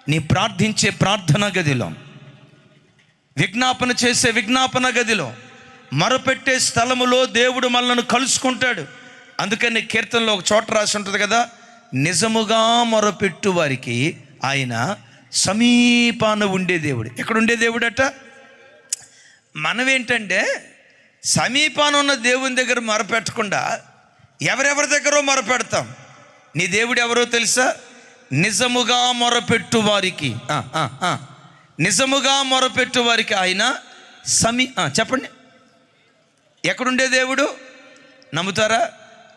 నీ ప్రార్థించే ప్రార్థన గదిలో, విజ్ఞాపన చేసే విజ్ఞాపన గదిలో, మొరపెట్టే స్థలములో దేవుడు మనల్ని కలుసుకుంటాడు. అందుకని కీర్తనలో ఒక చోట రాసి ఉంటుంది కదా, నిజముగా మొరపెట్టు వారికి ఆయన సమీపాన ఉండే దేవుడు. ఎక్కడుండే దేవుడు అట? మనమేంటంటే సమీపాన ఉన్న దేవుని దగ్గర మొరపెట్టకుండా ఎవరెవరి దగ్గర మొరపెడతాం. నీ దేవుడు ఎవరో తెలుసా? నిజముగా మొరపెట్టు వారికి, నిజముగా మొరపెట్టు వారికి ఆయన చెప్పండి, ఎక్కడుండే దేవుడు? నమ్ముతారా?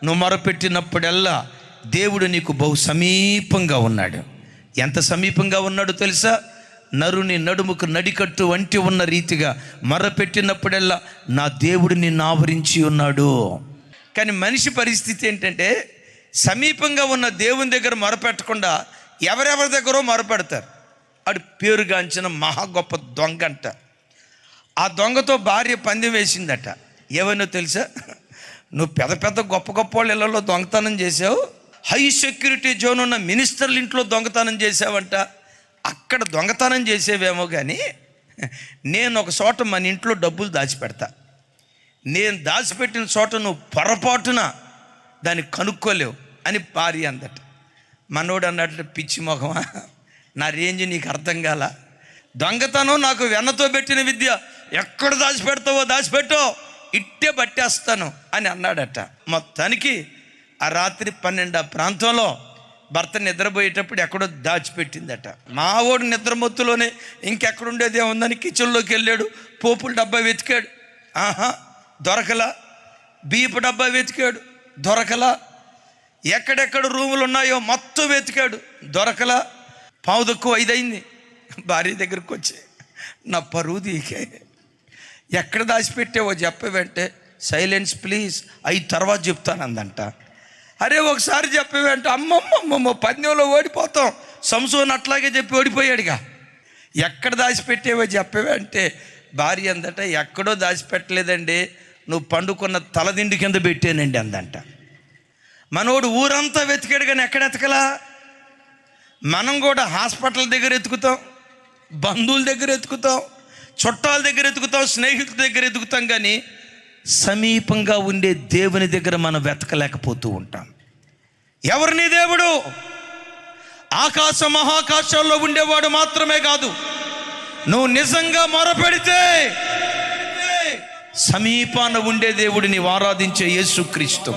నువ్వు మొరపెట్టినప్పుడల్లా దేవుడు నీకు బహు సమీపంగా ఉన్నాడు. ఎంత సమీపంగా ఉన్నాడో తెలుసా? నరుని నడుముకు నడికట్టు వంటి ఉన్న రీతిగా మొరపెట్టినప్పుడల్లా నా దేవుడు నిన్ను ఆవరించి ఉన్నాడు. కానీ మనిషి పరిస్థితి ఏంటంటే సమీపంగా ఉన్న దేవుని దగ్గర మొరపెట్టకుండా ఎవరెవరి దగ్గరో మొరపెడతారు. అడు పేరుగాంచిన మహా గొప్ప దొంగ అంట. ఆ దొంగతో భార్య పందెం వేసిందట. ఏమన్నా తెలుసా? నువ్వు పెద్ద పెద్ద గొప్ప గొప్ప వాళ్ళ ఇళ్లలో దొంగతనం చేసావు, హై సెక్యూరిటీ జోన్ ఉన్న మినిస్టర్ల ఇంట్లో దొంగతనం చేసావంట. అక్కడ దొంగతనం చేసేవేమో కానీ నేను ఒక చోట మన ఇంట్లో డబ్బులు దాచిపెడతా, నేను దాచిపెట్టిన చోట నువ్వు పొరపాటున దాన్ని కనుక్కోలేవు అని భార్య అందట. మనోడు అన్నట్లు, పిచ్చి మొహమా, నా రేంజ్ నీకు అర్థం కాల, దొంగతనం నాకు వెన్నతో పెట్టిన విద్య, ఎక్కడ దాచిపెడతావో దాచిపెట్టో, ఇట్టే పట్టేస్తాను అని అన్నాడట. మొత్తానికి ఆ రాత్రి 12 ప్రాంతంలో భర్త నిద్రపోయేటప్పుడు ఎక్కడో దాచిపెట్టిందట. మావోడు నిద్రమొత్తులోనే ఇంకెక్కడుండేది ఏముందని కిచెన్లోకి వెళ్ళాడు. పోపుల డబ్బా వెతికాడు, దొరకలా. బియ్యపు డబ్బా వెతికాడు, దొరకలా. ఎక్కడెక్కడ రూములు ఉన్నాయో మొత్తం వెతికాడు, దొరకలా. 4:45 అయింది. భార్య దగ్గరికి వచ్చి, నా పరువు దీకే, ఎక్కడ దాచిపెట్టావో చెప్పేవంటే, సైలెన్స్ ప్లీజ్, అయి తర్వాత చెప్తాను అందంట. అరే ఒకసారి చెప్పేవంటే, అమ్మమ్మమ్మమ్మ పందెంలో ఓడిపోతాం, సంసోన్ అట్లాగే చెప్పి ఓడిపోయాడుగా. ఎక్కడ దాచిపెట్టావో చెప్పేవంటే భార్య అందట, ఎక్కడో దాచిపెట్టలేదండి, నువ్వు పండుకున్న తలదిండి కింద పెట్టానండి అందంట. మనోడు ఊరంతా వెతికాడు కానీ ఎక్కడ ఎతకలా. మనం కూడా హాస్పిటల్ దగ్గర ఎతుకుతాం, బంధువుల దగ్గర ఎతుకుతాం, చుట్టాల దగ్గర ఎతుకుతాం, స్నేహితుల దగ్గర ఎతుకుతాం, కానీ సమీపంగా ఉండే దేవుని దగ్గర మనం వెతకలేకపోతూ ఉంటాం. ఎవరిని దేవుడు? ఆకాశ మహాకాశాల్లో ఉండేవాడు మాత్రమే కాదు, నువ్వు నిజంగా మొరపెడితే సమీపాన ఉండే దేవుడిని ఆరాధించే యేసుక్రీస్తు.